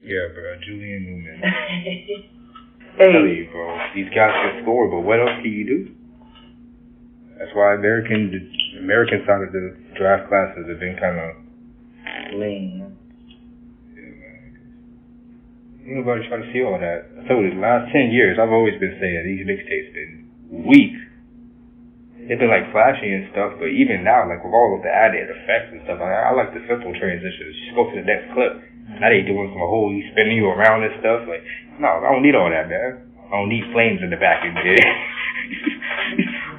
Yeah, bro. Julian Newman. Hey. Tell you, bro. These guys can score, but what else can you do? That's why the American side of the draft classes have been kind of lame. Yeah, man. Ain't nobody trying to see all that. I told you, the last 10 years, I've always been saying these mixtapes been weak. They've been like flashy and stuff, but even now, like with all of the added effects and stuff, I like the simple transitions. Just go to the next clip. Now they doing some whole spinning you around and stuff. Like, no, I don't need all that, man. I don't need flames in the back of it.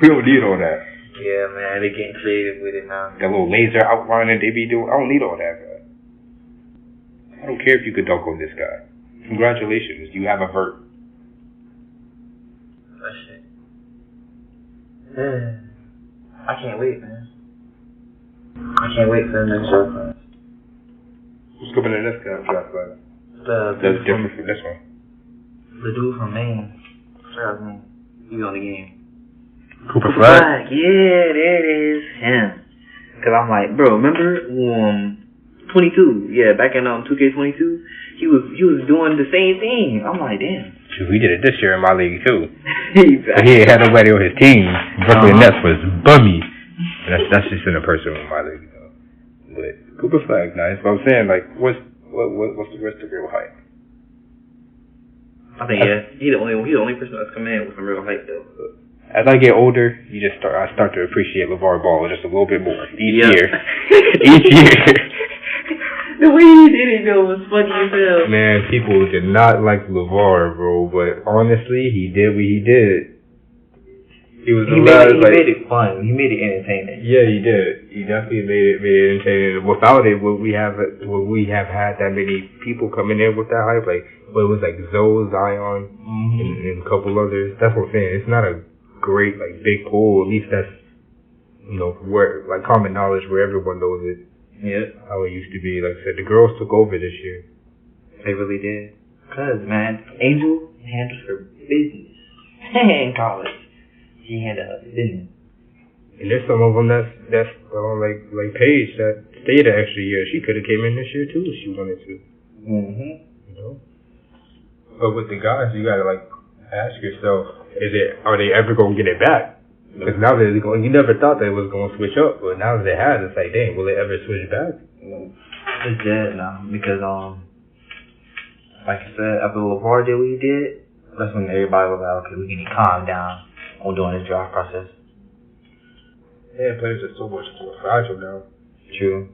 We don't need all that. Yeah, man, they getting creative with it now. That little laser outlining they be doing, I don't need all that, man. I don't care if you could dunk on this guy. Congratulations, you have a vert. That shit. I can't wait, man. I can't wait for the next draft class. Who's coming in this draft class? That's different from this one. The dude from Maine. What's his name? He's on the game. Cooper Flag? Yeah, there it is. Him. Cause I'm like, bro, remember 22? Yeah, back in 2K22, he was doing the same thing. I'm like, damn. Shoot, he did it this year in my league too. Exactly. He ain't had nobody on his team. Brooklyn Nets was bummy. And that's just in a person in my league though. But Cooper Flag, nice. But I'm saying, like, what's the real hype? I think he's the only person that's come in with some real hype though. As I get older, I start to appreciate LeVar Ball just a little bit more each year. Each year. The way he did it though was funny as hell. Man, people did not like LeVar, bro, but honestly, he did what he did. He made it fun. He made it entertaining. Yeah, he did. He definitely made it entertaining. Without it, would we have had that many people coming in with that hype? Like, it was like Zoe, Zion, and a couple others. That's what I'm saying. It's not a great, like, big pool. At least that's, where, like, common knowledge where everyone knows it. Yeah. How it used to be. Like I said, the girls took over this year. They really did. Cause, man, Angel handles her business in college. She handled her business. And there's some of them that's like Paige that stayed an extra year. She could have came in this year too if she wanted to. But with the guys, you gotta like ask yourself, are they ever gonna get it back? Because now they're going. You never thought that it was gonna switch up, but now that it has, it's like, dang, will it ever switch back? It's dead now because like I said, after LeVar did what he did, that's when everybody was like, okay, we need to calm down on doing this draft process. Yeah, players are so much more fragile now. True.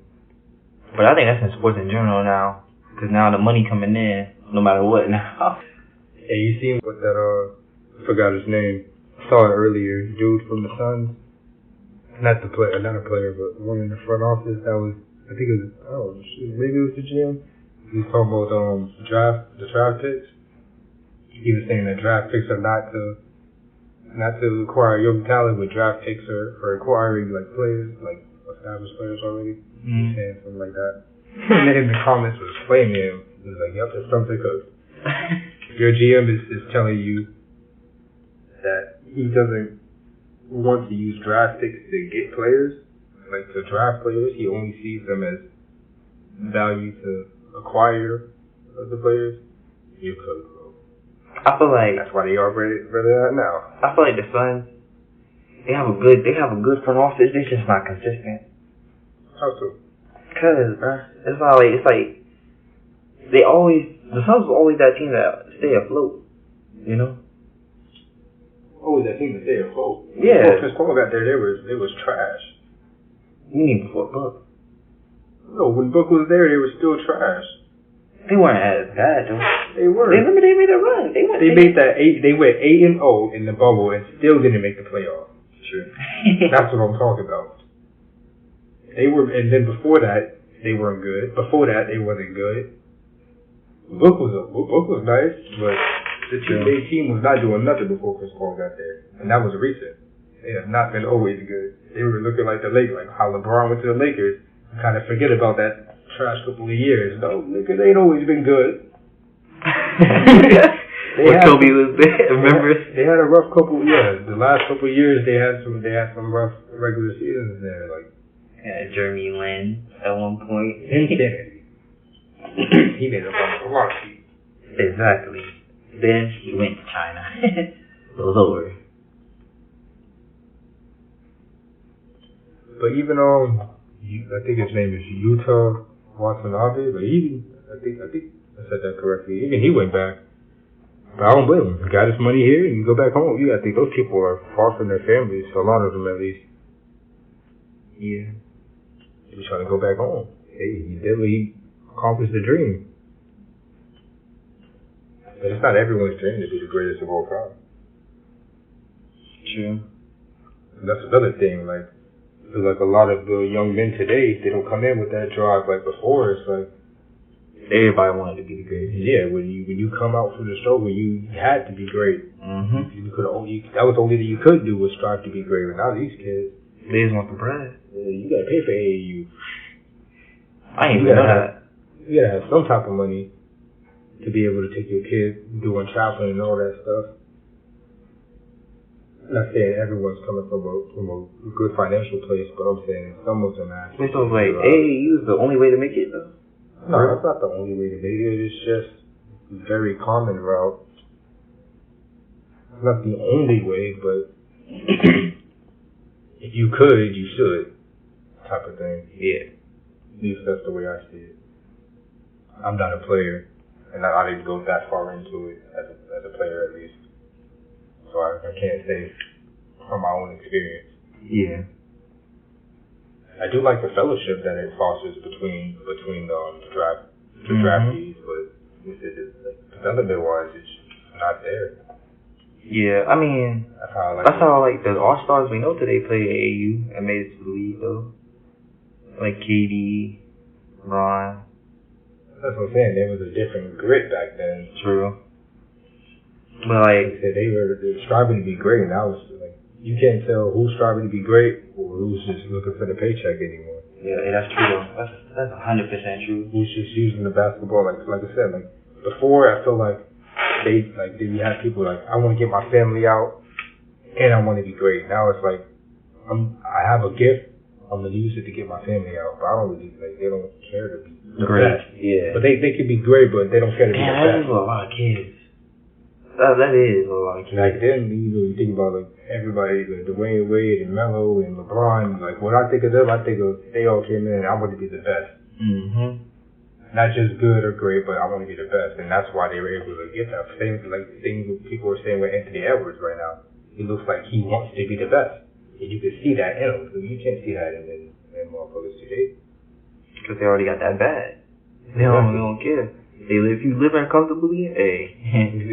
But I think that's in sports in general now. Because now the money coming in, no matter what now. Hey, you seen what that, I forgot his name. I saw it earlier. Dude from the Suns. Not a player, but one in the front office that was, I think it was, maybe it was the GM. He was talking about the draft picks. He was saying that draft picks are not to acquire young talent, but draft picks are for acquiring like players, like established players already. He's saying something like that. And then in the comments was flaming him. He was like, yep, it's something because your GM is telling you that he doesn't want to use draft picks to get players, like to draft players. He only sees them as value to acquire the players. You could. I feel like that's why they are where they're at now. I feel like the Suns, they have a good front office. They're just not consistent. How so? Cause, bro, it's like the Suns were always that team that stay afloat. You know. Always that team that stay afloat. Yeah. Before Chris Paul got there, they was trash. You mean before Book? No, when Book was there, they were still trash. They weren't as bad though. They were. Remember they made a run. They went 8-0 in the bubble and still didn't make the playoffs. True. That's what I'm talking about. They were, and then before that they weren't good. Before that they wasn't good. Book was nice, but the team was not doing nothing before Chris Paul got there, and that was recent. They have not been always good. They were looking like the Lakers, like how LeBron went to the Lakers. Kind of forget about that trash couple of years. No, nigga, they ain't always been good. Kobe was there, remember? They had a rough couple. Yeah, the last couple of years they had some rough regular seasons there. Like Jeremy Lin at one point. Insanity. he made a lot of cheap. Exactly. Then he went to China. It was over. But even I think his name is Utah Watanabe. But even I think I said that correctly. Even he went back. But I don't blame him. He got his money here and you go back home. You gotta think those people are far from their families. A lot of them, at least. Yeah. He's trying to go back home. Hey, he accomplished the dream. But it's not everyone's dream to be the greatest of all time. True. And that's another thing. Like, I feel like a lot of the young men today, they don't come in with that drive like before. It's like everybody wanted to be the greatest. Yeah, when you come out from the struggle, you had to be great. Mm-hmm. That was the only thing you could do was strive to be great. But now these kids, they just want the bread. You gotta pay for AAU. I ain't even know that. You gotta have some type of money to be able to take your kid doing traveling and all that stuff. I'm not saying everyone's coming from a good financial place, but I'm saying some of them actually. So like, AAU is the only way to make it though? No, that's not the only way to make it. It's just a very common route. It's not the only way, but if you could, you should, type of thing. Yeah. At least that's the way I see it. I'm not a player, and I didn't go that far into it as a player, at least. So I can't say from my own experience. Yeah. I do like the fellowship that it fosters between the draftees, but development wise, it's not there. Yeah, I mean, that's how the All-Stars we know today play AAU and made it to the league though. Like KD, Ron. That's what I'm saying. There was a different grit back then. True. But like they were striving to be great. Now it's like you can't tell who's striving to be great or who's just looking for the paycheck anymore. Yeah, that's true though. That's 100% true. Who's just using the basketball like I said, like before I feel like you had people like I want to get my family out and I want to be great. Now it's like I have a gift. I'm gonna use it to get my family out, but I don't really they don't care to be the great. Best. Yeah, but they could be great, but they don't care to be the best. That is a lot of kids. That is a lot of kids. Like then you think about like everybody, like Dwayne Wade and Melo and LeBron. Like when I think of them, I think of they all came in and I want to be the best. Mm-hmm. Not just good or great, but I want to be the best, and that's why they were able to get that. Same like things people are saying with Anthony Edwards right now. He looks like he wants to be the best. And you can see that in him. You can't see that in motherfuckers today. Because they already got that bad. They don't care. If you live comfortably, hey.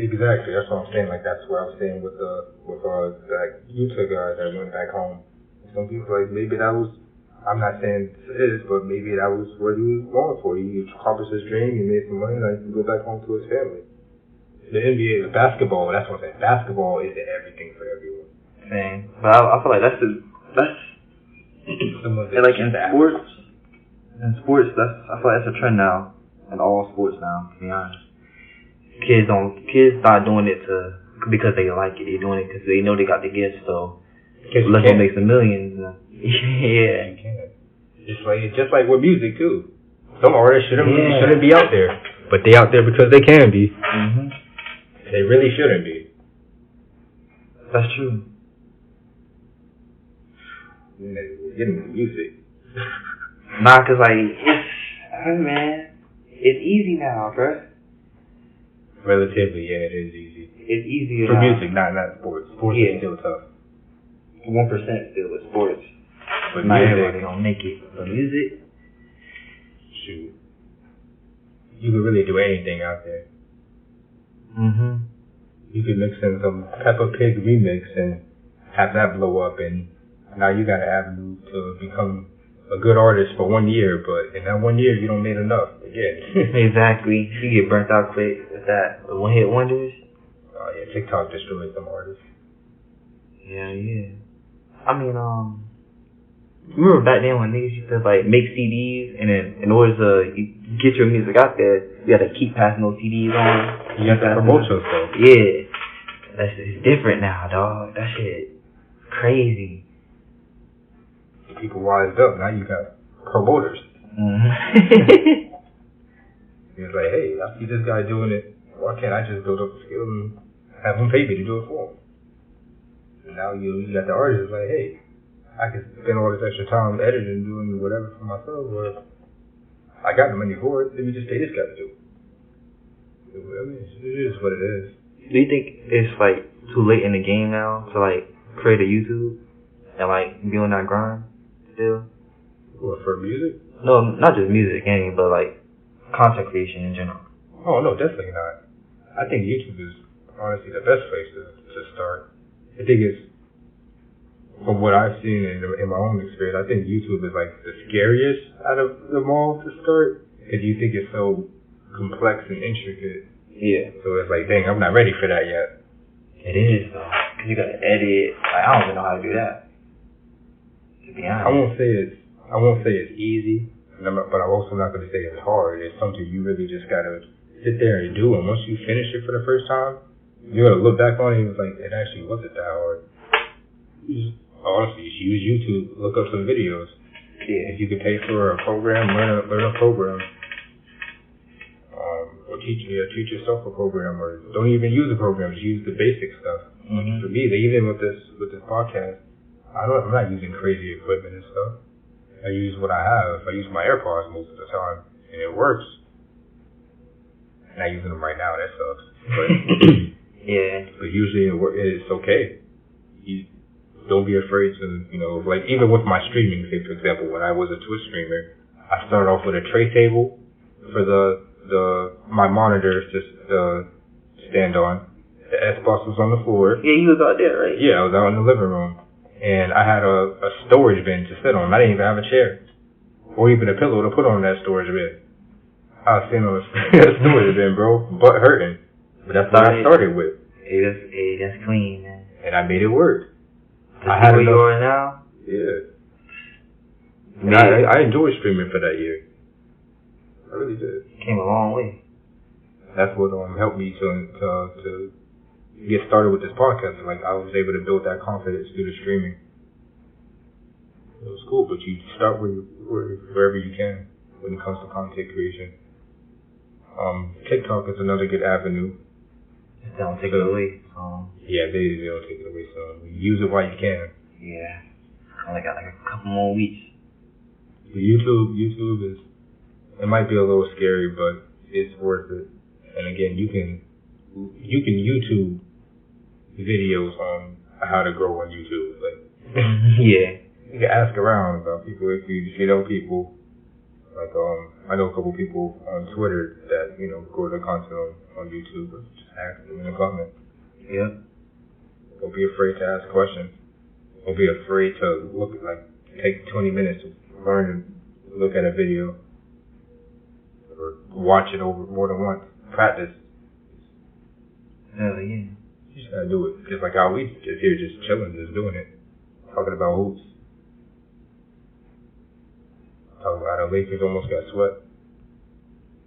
Exactly. That's what I'm saying. Like that's what I was saying with that Utah guy that went back home. Some people like maybe that was. I'm not saying it is, but maybe that was what he was going for. He accomplished his dream. He made some money. Like he go back home to his family. The NBA, the basketball. That's what I'm saying. Basketball is everything for everyone. Man, but I feel like that's like in sports. In sports, I feel like that's a trend now. In all sports now, to be honest. Kids not doing it because they like it. They're doing it because they know they got the gift. So let's go make some millions. Yeah. Just like with music too. Some artists shouldn't be out there, but they out there because they can be. Mm-hmm. They really shouldn't be. That's true. Getting into music. Nah, cause it's easy now, bruh. Relatively, yeah, it is easy. It's easier for now. music, not sports. Sports is still tough. 1% still with sports. But not music, everybody gonna make it. But music, shoot, you could really do anything out there. Mhm. You could mix in some Peppa Pig remix and have that blow up, and now you got an avenue to become a good artist for 1 year, but in that 1 year you don't made enough again. Exactly. You get burnt out quick with that. One hit wonders. Oh yeah, TikTok destroyed some artists. Yeah. I mean, remember back then when niggas used to make CDs, and then in order to get your music out there, you had to keep passing those CDs on. You have to promote yourself. Yeah. It's different now, dog. That shit crazy. People wised up. Now you got promoters. Mm-hmm. He was like, hey, I see this guy doing it. Why can't I just build up the skill and have him pay me to do it for him? And now you got the artist like, hey, I can spend all this extra time editing, doing whatever for myself, or I got the money for it. Let me just pay this guy to do it. I mean, it is what it is. Do you think it's like too late in the game now to like create a YouTube and like be on that grind still? What, for music? No, not just music, any, but like content creation in general. Oh no, definitely not. I think YouTube is honestly the best place to start. I think it's, from what I've seen in my own experience, I think YouTube is like the scariest out of them all to start, because you think it's so complex and intricate. Yeah. So it's like, dang, I'm not ready for that yet. It is though, because you gotta edit. Like, I don't even know how to do that. To be honest. I won't say it's easy, but I'm also not going to say it's hard. It's something you really just gotta sit there and do. And once you finish it for the first time, you're gonna look back on it and it's like, it actually wasn't that hard. Honestly, you should use YouTube, look up some videos. Yeah. If you could pay for a program, learn a program. Or teach yourself a program, or don't even use a program, just use the basic stuff. Mm-hmm. For me, even with this podcast, I'm not using crazy equipment and stuff. I use what I have. I use my AirPods most of the time, and it works. I'm not using them right now, that sucks. But yeah. But usually it's okay. You don't be afraid to, like even with my streaming, say for example, when I was a Twitch streamer, I started off with a tray table for my monitor to stand on. The S-Box was on the floor. Yeah, you was out there, right? Yeah, I was out in the living room. And I had a storage bin to sit on. I didn't even have a chair. Or even a pillow to put on that storage bin. I was sitting on a storage bin, bro. Butt hurting. But that's what I started with. Hey, that's clean, man. And I made it work. I had where you are now? Yeah. I enjoyed streaming for that year. I really did. Came a long way. That's what helped me to get started with this podcast. Like, I was able to build that confidence through the streaming. It was cool, but you start wherever you can when it comes to content creation. TikTok is another good avenue. They don't take it away. Yeah, they don't take it away. So use it while you can. Yeah. I only got like a couple more weeks. But YouTube is, it might be a little scary, but it's worth it. And again, you can YouTube videos on how to grow on YouTube. Like, yeah. You can ask around about people if you know people. Like, I know a couple people on Twitter that, grow their content on YouTube. But just ask them in the comments. Yeah. Don't be afraid to ask questions. Don't be afraid to take 20 minutes to learn and look at a video. Or watch it over more than once. Practice. Hell yeah. You just gotta do it. Just like how we just here, just chilling, just doing it. Talking about hoops. Talking about how the Lakers almost got swept.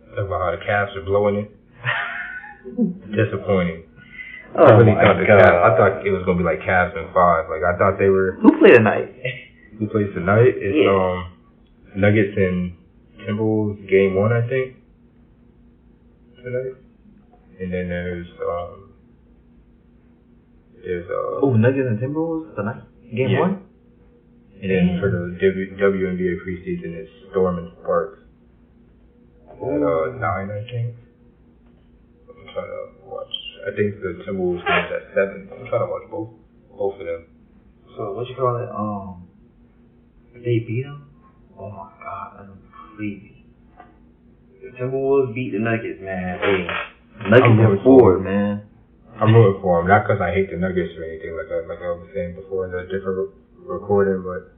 Talking about how the Cavs are blowing it. Disappointing. Oh, I really thought I thought it was gonna be like Cavs in 5. Like, I thought they were. Who played tonight? Who plays tonight? It's Nuggets and Timberwolves game 1, I think. Tonight. And then there's Nuggets and Timberwolves tonight? Game 1? And then for the WNBA preseason, it's Storm and Sparks at 9, I think. I'm trying to watch. I think the Timberwolves game's at 7. I'm trying to watch both of them. So what you call it? They beat them? Oh my God, that's crazy. The Timberwolves beat the Nuggets, man. Hey, Nuggets are forward, man. I'm rooting for them, not because I hate the Nuggets or anything like I was saying before in a different recording, but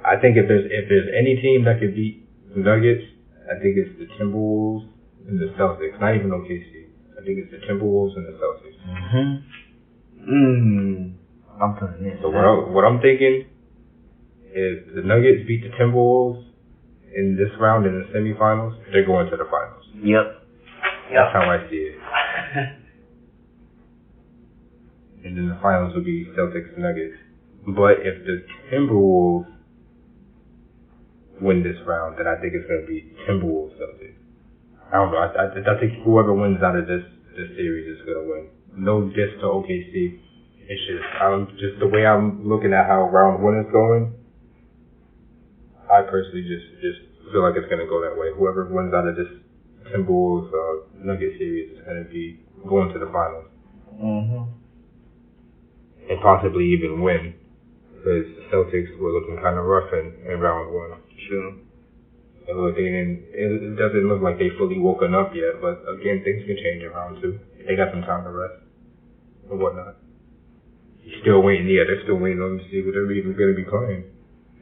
I think if there's any team that could beat the Nuggets, I think it's the Timberwolves and the Celtics. Not even OKC. I think it's the Timberwolves and the Celtics. I'm feeling this. So what I'm thinking is the Nuggets beat the Timberwolves in this round in the semifinals. They're going to the finals. Yep. That's how I see it. And then the finals will be Celtics and Nuggets. But if the Timberwolves win this round, then I think it's going to be Timberwolves Celtics. I don't know. I think whoever wins out of this series is going to win. No diss to OKC. It's just the way I'm looking at how round one is going. I personally just feel like it's going to go that way. Whoever wins out of this Timberwolves Nugget series is going to be going to the finals. And possibly even win, because the Celtics were looking kind of rough in round one. Sure. It doesn't look like they fully woken up yet, but again, things can change in round two. They got some time to rest and whatnot. They're still waiting on to see what they're even going to be playing.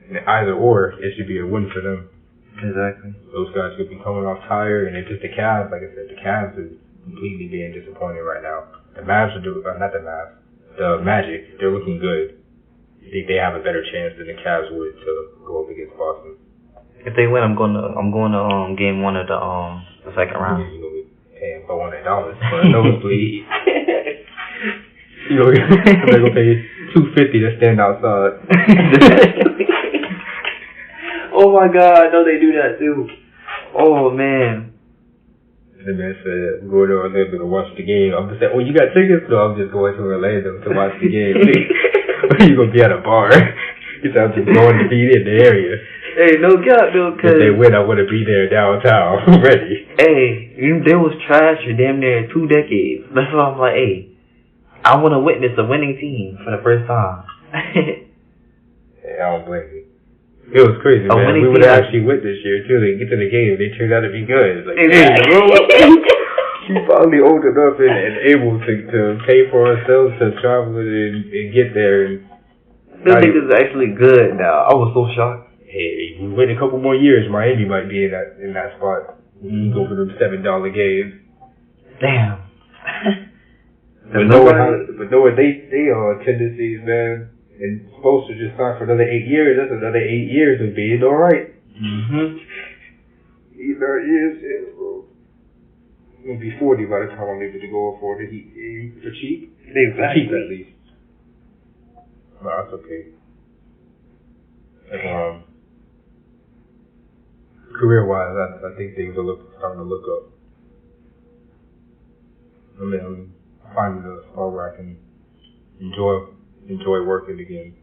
And either or, it should be a win for them. Exactly. Those guys could be coming off tired, and it's just the Cavs. Like I said, the Cavs are completely being disappointed right now. The Mavs are not the Mavs. The Magic, they're looking good. I think they have a better chance than the Cavs would to go up against Boston. If they win, I'm going to game one of the second round. You're gonna be paying $400 for a nosebleed. They're gonna pay $250 to stand outside. Oh my God, I know they do that too. Oh man. The man said, go to Orlando to watch the game. I'm just saying, you got tickets? No, I'm just going to Orlando to watch the game. You gonna be at a bar? You said, I'm just going to be in the area. Hey, no cap, though, cause if they win, I want to be there downtown, ready. Hey, they was trash for damn near 2 decades. That's why I'm like, hey, I want to witness a winning team for the first time. Hey, I don't blame you. It was crazy, man. We would have actually went this year, too. They get to the game, they turned out to be good. Like, hey, bro, we finally old enough and able to pay for ourselves to travel and get there. And those niggas are actually good now. I was so shocked. Hey, we wait a couple more years, Miami might be in that spot. We can go for them $7 games. Damn. But knowing they are tendencies, man. And supposed to just start for another 8 years. That's another 8 years of being alright. 8 years, yeah, bro. I'm gonna be 40 by the time I'm able to go for the heat for cheap. For cheap at least. No, that's okay. Career-wise, I think things are starting to look up. I mean, I'm finding a spot where I can enjoy working again.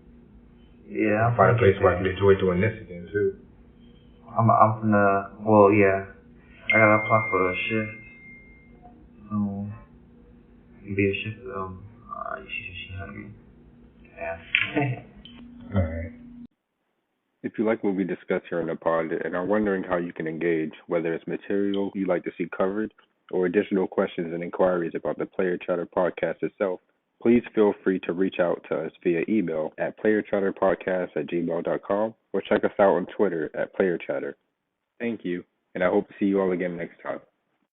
Yeah, I find a place where I can enjoy doing this again too. I gotta apply for a shift. So be a shift. She hungry. Yeah. Alright. If you like what we discuss here on the pod and are wondering how you can engage, whether it's material you'd like to see covered or additional questions and inquiries about the Player Chatter podcast itself, please feel free to reach out to us via email at playerchatterpodcast@gmail.com or check us out on Twitter at playerchatter. Thank you, and I hope to see you all again next time.